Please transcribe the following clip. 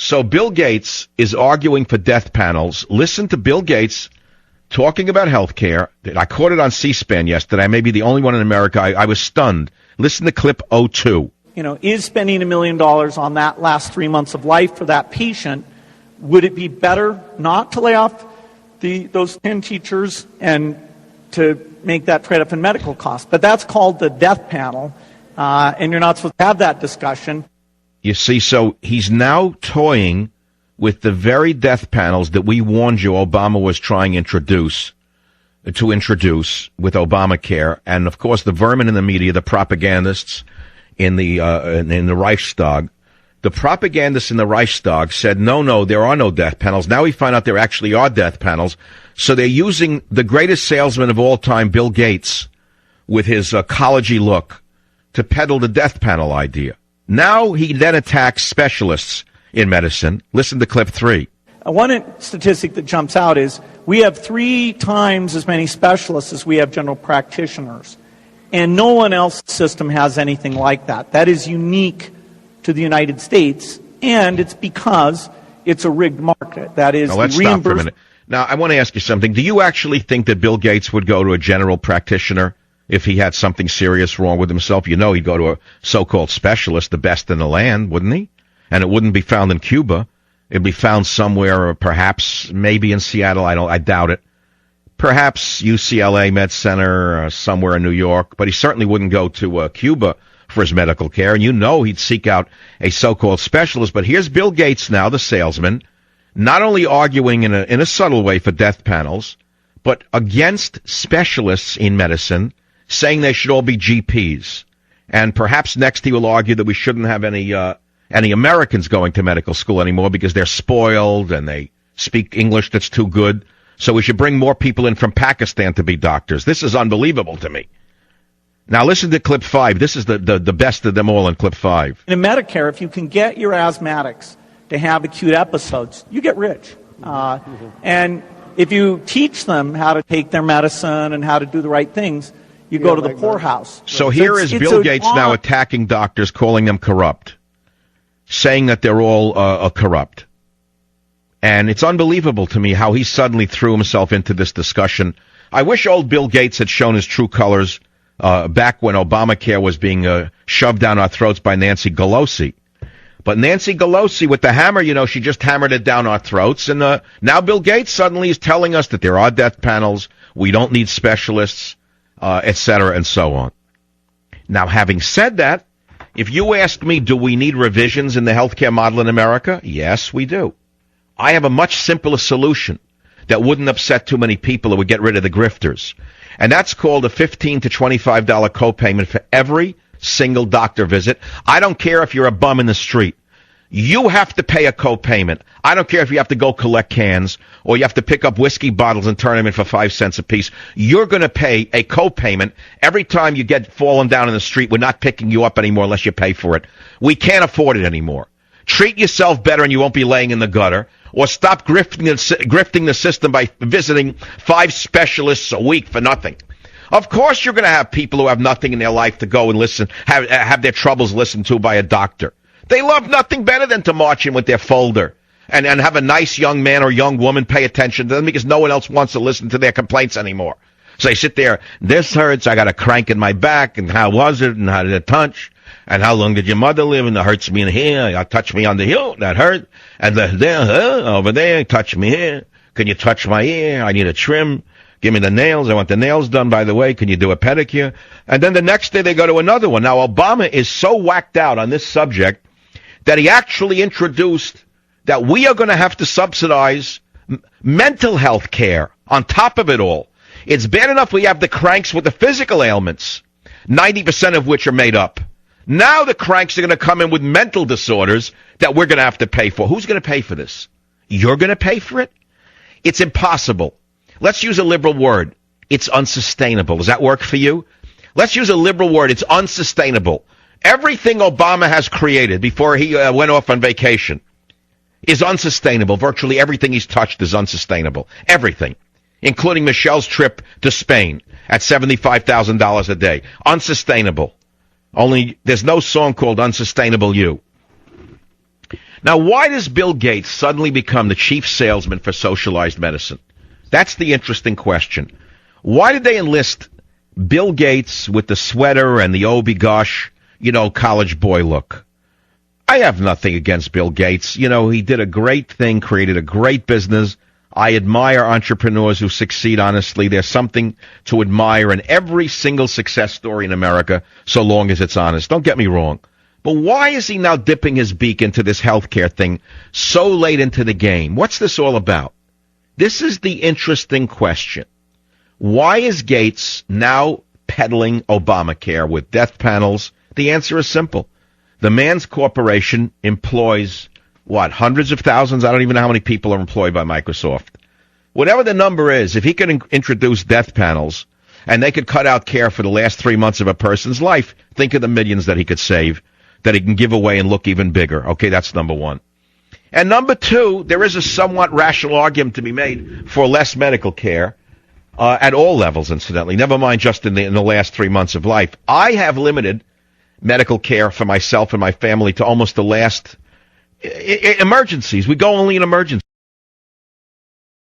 So Bill Gates is arguing for death panels. Listen to Bill Gates talking about health care. I caught it on C-SPAN yesterday. I may be the only one in America. I was stunned. Listen to clip 02. Is spending $1 million on that last 3 months of life for that patient, would it be better not to lay off those 10 teachers and to make that trade-off in medical costs? But that's called the death panel, and you're not supposed to have that discussion. You see, so he's now toying with the very death panels that we warned you Obama was trying to introduce with Obamacare. And, of course, the vermin in the media, the propagandists in the Reichstag, the propagandists in the Reichstag said, no, there are no death panels. Now we find out there actually are death panels. So they're using the greatest salesman of all time, Bill Gates, with his ecology look, to peddle the death panel idea. Now he then attacks specialists in medicine. Listen to clip 3. One statistic that jumps out is we have 3 times as many specialists as we have general practitioners. And no one else's system has anything like that. That is unique to the United States, and it's because it's a rigged market. That is, now, let's stop for a minute. Now, I want to ask you something. Do you actually think that Bill Gates would go to a general practitioner if he had something serious wrong with himself? He'd go to a so-called specialist, the best in the land, wouldn't he? And it wouldn't be found in Cuba. It'd be found somewhere, or perhaps maybe in Seattle. I doubt it. Perhaps UCLA Med Center, somewhere in New York. But he certainly wouldn't go to Cuba for his medical care. And he'd seek out a so-called specialist. But here's Bill Gates now, the salesman, not only arguing in a subtle way for death panels, but against specialists in medicine, saying they should all be GPs. And perhaps next he will argue that we shouldn't have any Americans going to medical school anymore because they're spoiled and they speak English that's too good. So we should bring more people in from Pakistan to be doctors. This is unbelievable to me. Now listen to clip 5. This is the best of them all in clip 5. In Medicare, if you can get your asthmatics to have acute episodes, you get rich. And if you teach them how to take their medicine and how to do the right things, you go to the poorhouse. So here is Bill Gates now attacking doctors, calling them corrupt, saying that they're all corrupt. And it's unbelievable to me how he suddenly threw himself into this discussion. I wish old Bill Gates had shown his true colors back when Obamacare was being shoved down our throats by Nancy Pelosi. But Nancy Pelosi, with the hammer, she just hammered it down our throats. And now Bill Gates suddenly is telling us that there are death panels, we don't need specialists, et cetera, and so on. Now, having said that, if you ask me, do we need revisions in the healthcare model in America? Yes, we do. I have a much simpler solution that wouldn't upset too many people and would get rid of the grifters. And that's called a $15 to $25 copayment for every single doctor visit. I don't care if you're a bum in the street. You have to pay a copayment. I don't care if you have to go collect cans or you have to pick up whiskey bottles and turn them in for 5 cents a piece. You're going to pay a copayment every time you get fallen down in the street. We're not picking you up anymore unless you pay for it. We can't afford it anymore. Treat yourself better and you won't be laying in the gutter. Or stop grifting the system by visiting 5 specialists a week for nothing. Of course you're going to have people who have nothing in their life to go and listen, have their troubles listened to by a doctor. They love nothing better than to march in with their folder and have a nice young man or young woman pay attention to them because no one else wants to listen to their complaints anymore. So they sit there, this hurts, I got a crank in my back, and how was it, and how did it touch? And how long did your mother live? And it hurts me in here. Touch me on the heel. That hurt. And there, over there, touch me here. Can you touch my ear? I need a trim. Give me the nails. I want the nails done, by the way. Can you do a pedicure? And then the next day they go to another one. Now, Obama is so whacked out on this subject that he actually introduced that we are going to have to subsidize mental health care on top of it all. It's bad enough we have the cranks with the physical ailments, 90% of which are made up. Now the cranks are going to come in with mental disorders that we're going to have to pay for. Who's going to pay for this? You're going to pay for it? It's impossible. Let's use a liberal word. It's unsustainable. Does that work for you? Let's use a liberal word. It's unsustainable. Everything Obama has created before he went off on vacation is unsustainable. Virtually everything he's touched is unsustainable. Everything, including Michelle's trip to Spain at $75,000 a day. Unsustainable. Only there's no song called Unsustainable You. Now, why does Bill Gates suddenly become the chief salesman for socialized medicine? That's the interesting question. Why did they enlist Bill Gates with the sweater and the oh gosh, college boy look? I have nothing against Bill Gates. He did a great thing, created a great business. I admire entrepreneurs who succeed honestly. There's something to admire in every single success story in America, so long as it's honest. Don't get me wrong. But why is he now dipping his beak into this healthcare thing so late into the game? What's this all about? This is the interesting question. Why is Gates now peddling Obamacare with death panels? The answer is simple. The man's corporation employs, hundreds of thousands? I don't even know how many people are employed by Microsoft. Whatever the number is, if he can introduce death panels and they could cut out care for the last 3 months of a person's life, think of the millions that he could save, that he can give away and look even bigger. Okay, that's number one. And number two, there is a somewhat rational argument to be made for less medical care at all levels, incidentally, never mind just in the last 3 months of life. I have limited medical care for myself and my family to almost the last emergencies. We go only in emergencies.